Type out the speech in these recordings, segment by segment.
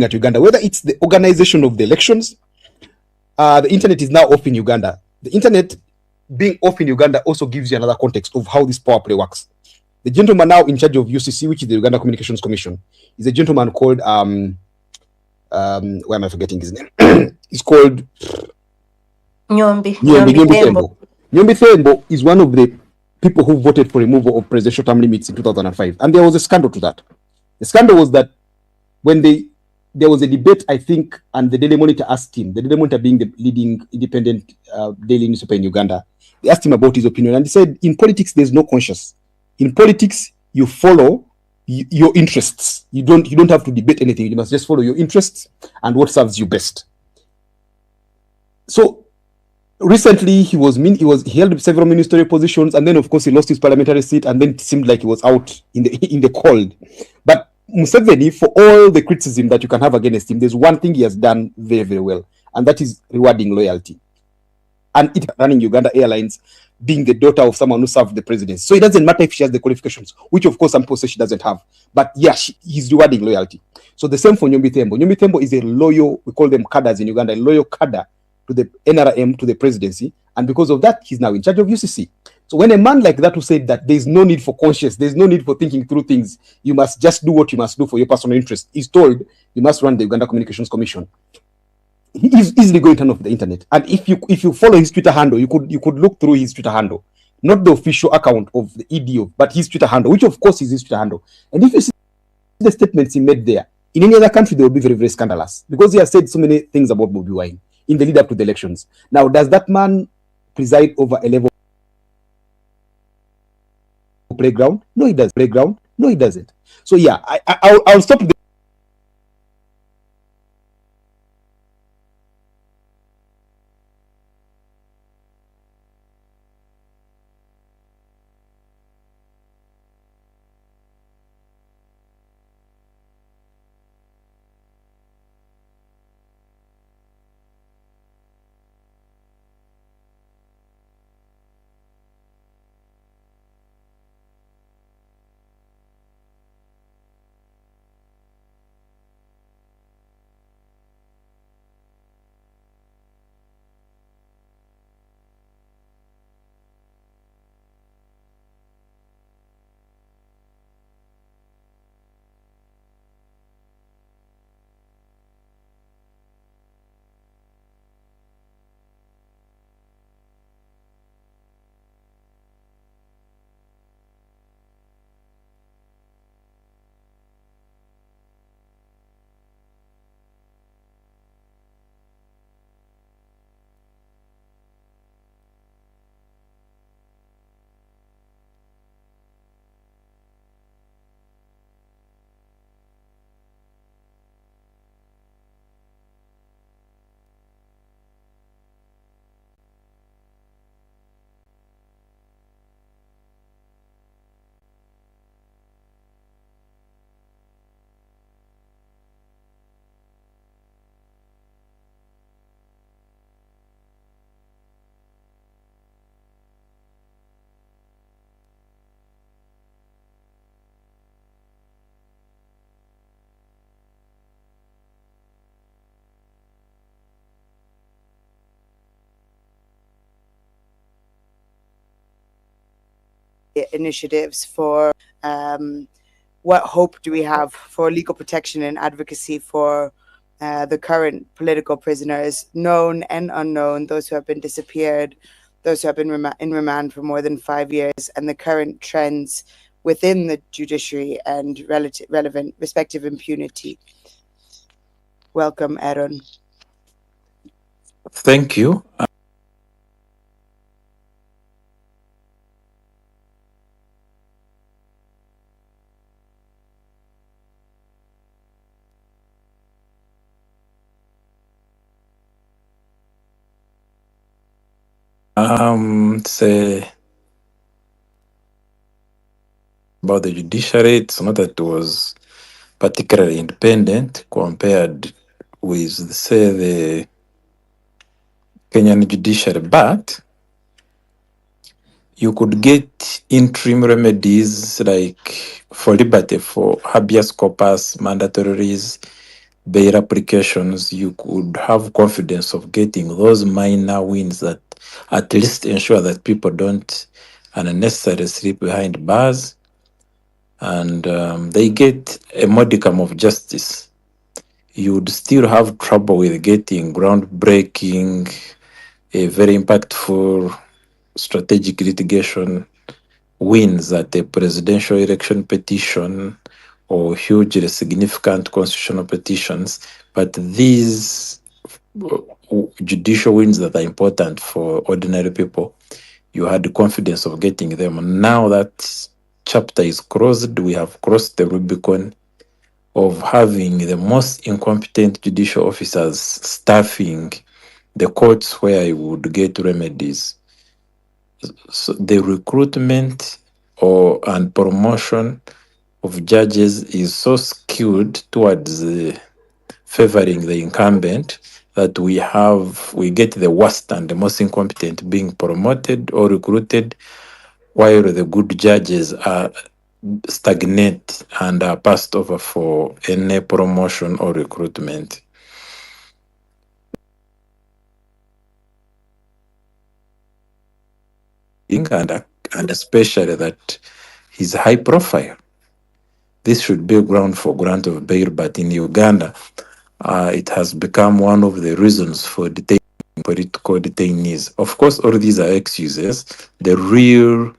at Uganda, whether it's the organization of the elections. The internet is now off in Uganda. The internet being off in Uganda also gives you another context of how this power play works. The gentleman now in charge of UCC, which is the Uganda Communications Commission, is a gentleman called why am I forgetting his name? He's called Nyombi Thembo. Nyombi Thembo is one of the people who voted for removal of presidential term limits in 2005, and there was a scandal to that. The scandal was that when there was a debate, I think, and the Daily Monitor asked him, the Daily Monitor being the leading independent daily newspaper in Uganda, they asked him about his opinion, and he said, in politics, there's no conscience. In politics, you follow your interests. You don't have to debate anything. You must just follow your interests and what serves you best. So recently, he held several ministerial positions, and then of course he lost his parliamentary seat, and then it seemed like he was out in the cold. But Museveni, for all the criticism that you can have against him, there's one thing he has done very, very well, and that is rewarding loyalty. And it running Uganda Airlines, being the daughter of someone who served the presidency. So it doesn't matter if she has the qualifications, which of course some people say she doesn't have. But yeah, he's rewarding loyalty. So the same for Nyombi Thembo. Nyombi Thembo is a loyal, we call them cadres in Uganda, a loyal cadre to the NRM, to the presidency. And because of that, he's now in charge of UCC. So when a man like that who said that there's no need for conscience, there's no need for thinking through things, you must just do what you must do for your personal interest, is told you must run the Uganda Communications Commission, he is easily going to turn off the internet. And if you follow his Twitter handle, you could look through his Twitter handle, not the official account of the EDO, but his Twitter handle, which of course is his Twitter handle. And if you see the statements he made there, in any other country they will be very, very scandalous, because he has said so many things about Bobi Wine in the lead up to the elections. Now, does that man preside over a level playground? No, he does. Playground? No, he doesn't. So yeah, I'll stop there. Initiatives for what hope do we have for legal protection and advocacy for the current political prisoners, known and unknown, those who have been disappeared, those who have been in remand for more than 5 years, and the current trends within the judiciary and relevant respective impunity. Welcome, Aaron. Thank you. Say about the judiciary, it's not that it was particularly independent compared with, say, the Kenyan judiciary, but you could get interim remedies like for liberty, for habeas corpus, mandatory release, bail applications, you could have confidence of getting those minor wins that at least ensure that people don't unnecessarily sleep behind bars, and they get a modicum of justice. You would still have trouble with getting groundbreaking, a very impactful strategic litigation wins at a presidential election petition or hugely significant constitutional petitions. But these judicial wins that are important for ordinary people, you had the confidence of getting them. Now that chapter is closed, we have crossed the Rubicon of having the most incompetent judicial officers staffing the courts where you would get remedies. So the recruitment and promotion of judges is so skewed towards favoring the incumbent that we get the worst and the most incompetent being promoted or recruited, while the good judges are stagnate and are passed over for any promotion or recruitment. And especially that he's high profile. This should be a ground for grant of bail, but in Uganda, it has become one of the reasons for detaining political detainees. Of course, all these are excuses. The real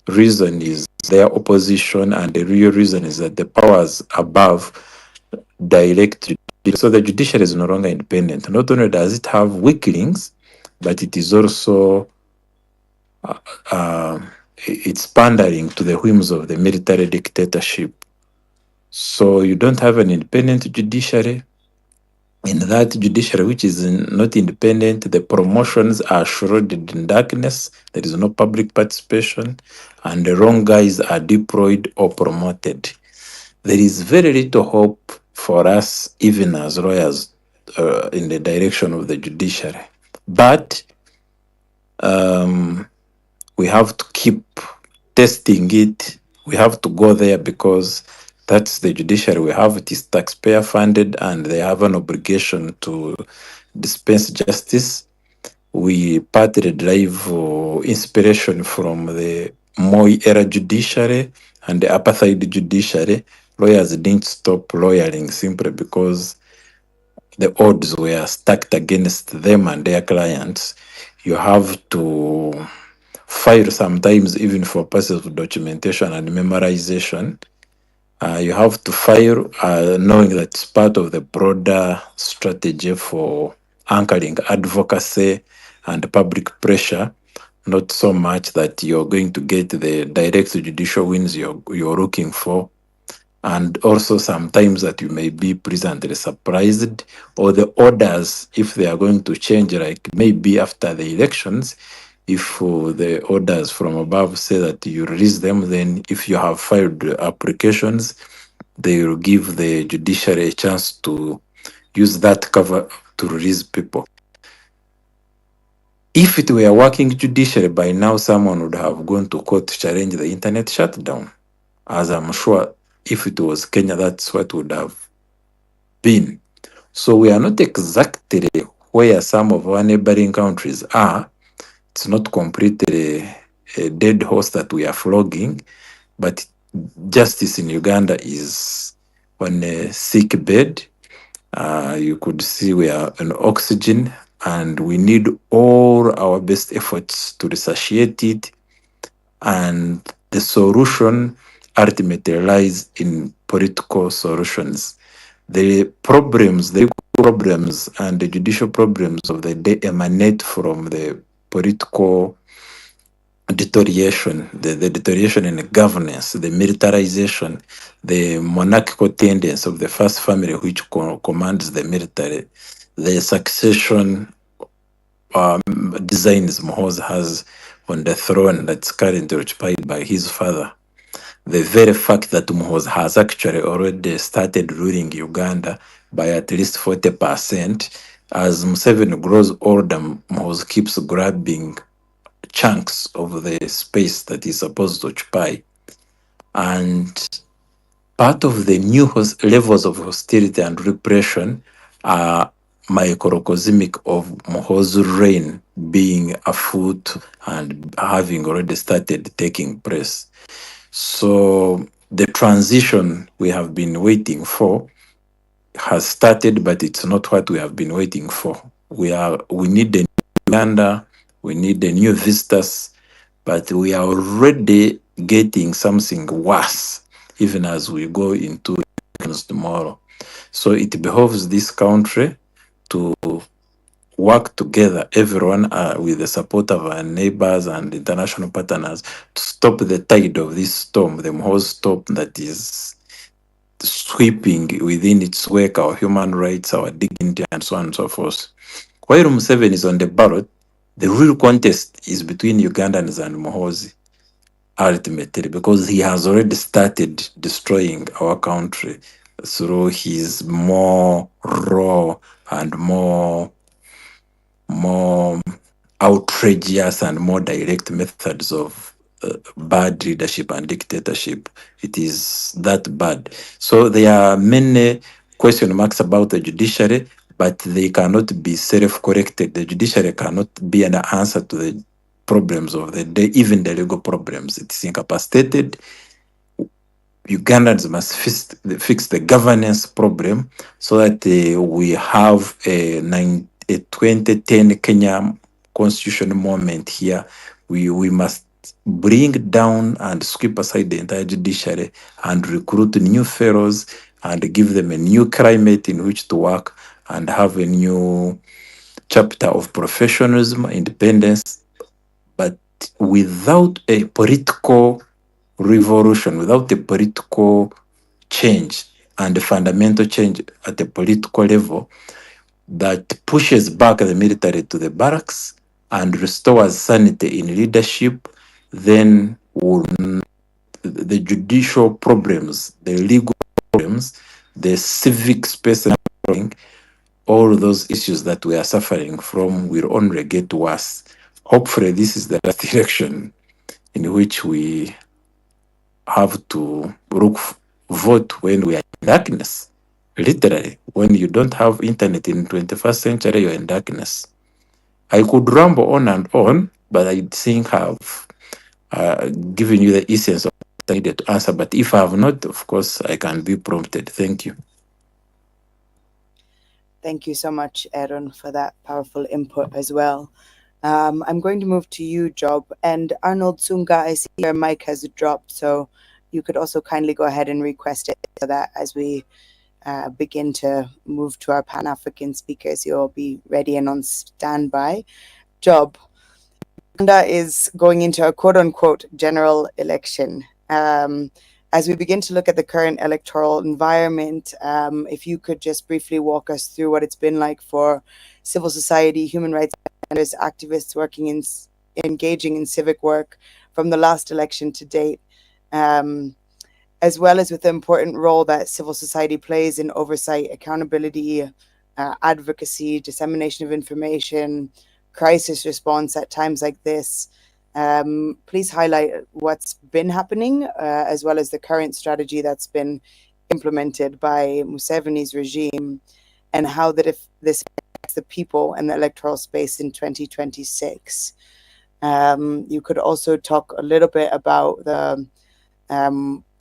reason is their opposition, and the real reason is that the powers above direct. So the judiciary is no longer independent. Not only does it have weaklings, but it is also it's pandering to the whims of the military dictatorship. So you don't have an independent judiciary. In that judiciary, which is not independent, the promotions are shrouded in darkness. There is no public participation, and the wrong guys are deployed or promoted. There is very little hope for us, even as lawyers, in the direction of the judiciary. But we have to keep testing it. We have to go there because that's the judiciary we have. It is taxpayer funded and they have an obligation to dispense justice. We partly derive inspiration from the Moi era judiciary and the apartheid judiciary. Lawyers didn't stop lawyering simply because the odds were stacked against them and their clients. You have to file sometimes even for purposes of documentation and memorization. You have to file knowing that it's part of the broader strategy for anchoring advocacy and public pressure, not so much that you're going to get the direct judicial wins you're looking for. And also sometimes that you may be pleasantly surprised, or the orders, if they are going to change, like maybe after the elections, if the orders from above say that you release them, then if you have filed applications, they will give the judiciary a chance to use that cover to release people. If it were a working judiciary, by now someone would have gone to court to challenge the internet shutdown. As I'm sure if it was Kenya, that's what would have been. So we are not exactly where some of our neighboring countries are. It's not completely a dead horse that we are flogging, but justice in Uganda is on a sick bed. You could see we are on oxygen, and we need all our best efforts to resuscitate it. And the solution ultimately lies in political solutions. The problems and the judicial problems of the day emanate from the political deterioration, the deterioration in the governance, the militarization, the monarchical tendency of the first family which commands the military, the succession designs Mohoza has on the throne that's currently occupied by his father. The very fact that Mohoza has actually already started ruling Uganda by at least 40%. As Museveni grows older, Mohoza keeps grabbing chunks of the space that he's supposed to occupy. And part of the new levels of hostility and repression are microcosmic of Muhoozi reign being afoot and having already started taking place. So the transition we have been waiting for has started, but it's not what we have been waiting for. We need a new Uganda, we need a new vistas, but we are already getting something worse, even as we go into elections tomorrow. So it behoves this country to work together, everyone with the support of our neighbors and international partners, to stop the tide of this storm, the whole storm that is sweeping within its wake our human rights, our dignity, and so on and so forth. While Museveni is on the ballot, the real contest is between Ugandans and Muhoozi, ultimately, because he has already started destroying our country through his more raw and more outrageous and more direct methods of bad leadership and dictatorship. It is that bad. So there are many question marks about the judiciary, but they cannot be self-corrected. The judiciary cannot be an answer to the problems of the day, even the legal problems. It is incapacitated. Ugandans must fix the governance problem so that we have a 2010 Kenya constitution moment here. We must bring down and sweep aside the entire judiciary and recruit new fellows and give them a new climate in which to work and have a new chapter of professionalism, independence, but without a political revolution, without a political change and a fundamental change at the political level that pushes back the military to the barracks and restores sanity in leadership, then the judicial problems, the legal problems, the civic space, all those issues that we are suffering from will only get worse. Hopefully, this is the last election in which we have to vote when we are in darkness. Literally, when you don't have internet in 21st century, you're in darkness. I could ramble on and on, but I think I've given you the essence of what I needed to answer. But if I have not, of course, I can be prompted. Thank you. Thank you so much, Aaron, for that powerful input as well. I'm going to move to you, Job. And Arnold Sunga, I see your mic has dropped, so you could also kindly go ahead and request it so that as we begin to move to our Pan-African speakers, you'll be ready and on standby. Job, Uganda is going into a quote-unquote general election. As we begin to look at the current electoral environment, if you could just briefly walk us through what it's been like for civil society, human rights defenders, activists engaging in civic work from the last election to date, as well as with the important role that civil society plays in oversight, accountability, advocacy, dissemination of information, crisis response at times like this. Please highlight what's been happening, as well as the current strategy that's been implemented by Museveni's regime, and how that if this affects the people and the electoral space in 2026. You could also talk a little bit about the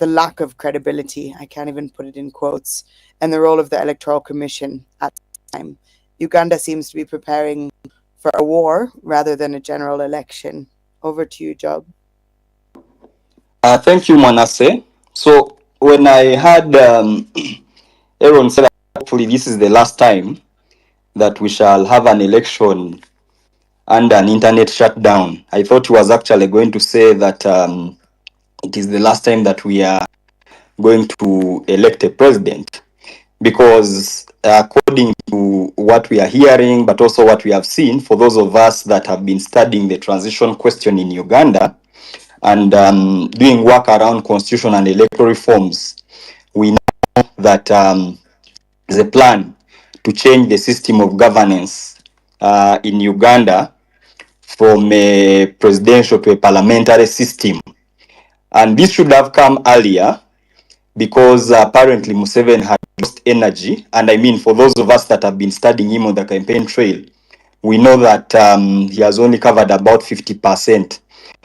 lack of credibility, I can't even put it in quotes, and the role of the Electoral Commission at the time. Uganda seems to be preparing for a war rather than a general election. Over to you, Job. Thank you, Manasseh. So when I heard Aaron say that hopefully this is the last time that we shall have an election and an internet shutdown, I thought he was actually going to say that it is the last time that we are going to elect a president, because according to what we are hearing, but also what we have seen, for those of us that have been studying the transition question in Uganda and doing work around constitution and electoral reforms, we know that there's a plan to change the system of governance in Uganda from a presidential to a parliamentary system. And this should have come earlier, because apparently Museveni had lost energy. And I mean, for those of us that have been studying him on the campaign trail, we know that he has only covered about 50%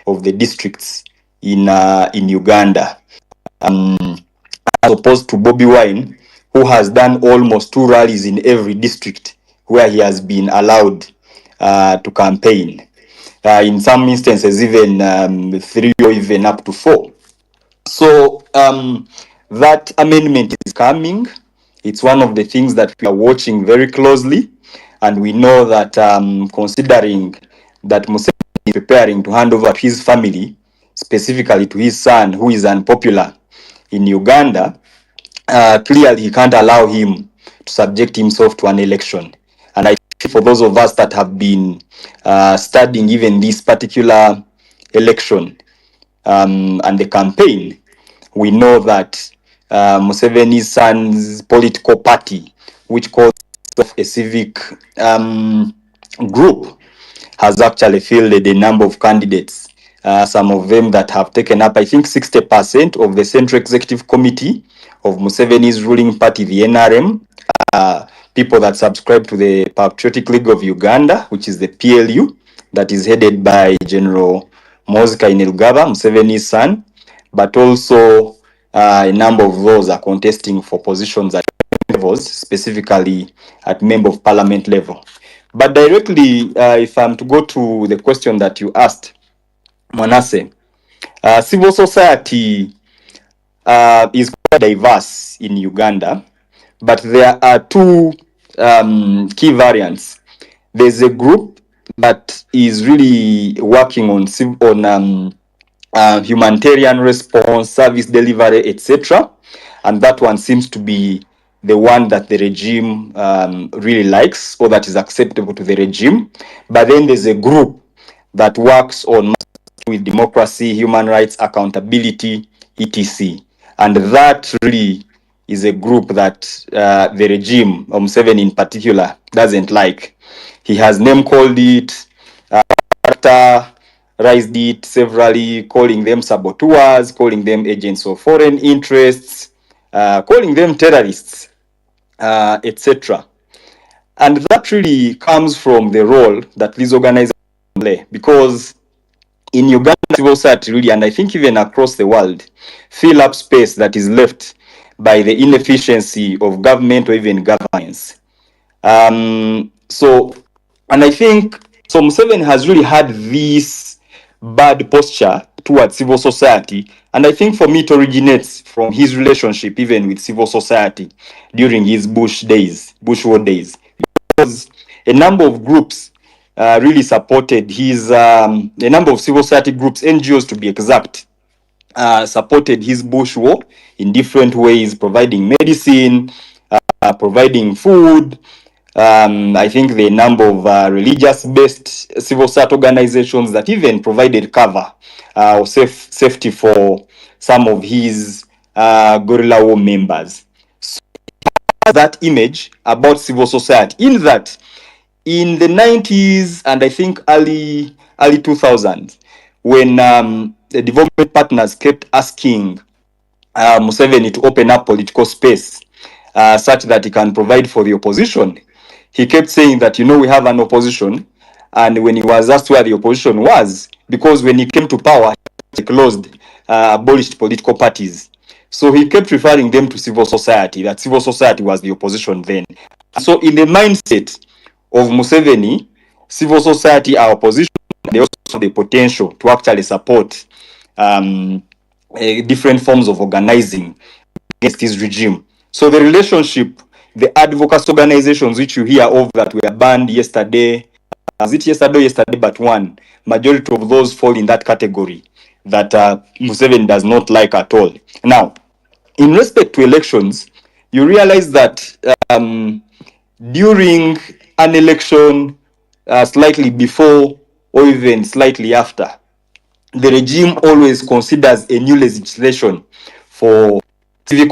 of the districts in Uganda, as opposed to Bobi Wine, who has done almost 2 rallies in every district where he has been allowed to campaign. In some instances, even 3 or even up to 4. So that amendment is coming. It's one of the things that we are watching very closely, and we know that considering that Museveni is preparing to hand over his family, specifically to his son, who is unpopular in Uganda, clearly he can't allow him to subject himself to an election. And I think for those of us that have been studying even this particular election and the campaign, we know that Museveni's son's political party, which calls itself a civic group, has actually fielded a number of candidates. Some of them that have taken up, I think, 60% of the Central Executive Committee of Museveni's ruling party, the NRM. People that subscribe to the Patriotic League of Uganda, which is the PLU, that is headed by General Mosca Kainerugaba, Museveni's son. But also a number of those are contesting for positions at levels, specifically at Member of Parliament level. But directly, if I'm to go to the question that you asked, Manasseh, civil society is quite diverse in Uganda, but there are 2 key variants. There's a group that is really working on humanitarian response, service delivery, etc. And that one seems to be the one that the regime really likes, or that is acceptable to the regime. But then there's a group that works on with democracy, human rights, accountability, etc. And that really is a group that the regime, Museveni in particular, doesn't like. He has name-called it, characterized it severally, calling them saboteurs, calling them agents of foreign interests, calling them terrorists, etc. And that really comes from the role that these organizations play, because in Uganda, civil society really, and I think even across the world, fill up space that is left by the inefficiency of government or even governance. And I think, so Museveni has really had this bad posture towards civil society, and I think for me it originates from his relationship even with civil society during his Bush war days, because a number of groups really supported his, a number of civil society groups, NGOs to be exact, supported his Bush war in different ways, providing medicine, providing food. I think the number of religious-based civil society organizations that even provided cover or safety for some of his guerrilla war members. So that image about civil society, in that in the 90s and I think early 2000s, when the development partners kept asking Museveni to open up political space such that he can provide for the opposition, he kept saying that, we have an opposition. And when he was asked where the opposition was, because when he came to power, he closed, abolished political parties. So he kept referring them to civil society, that civil society was the opposition then. So in the mindset of Museveni, civil society are opposition, they also have the potential to actually support different forms of organizing against his regime. So the relationship, the advocacy organizations which you hear of that were banned yesterday, is it yesterday but one, majority of those fall in that category that Museveni does not like at all. Now, in respect to elections, you realize that during an election, slightly before or even slightly after, the regime always considers a new legislation for civic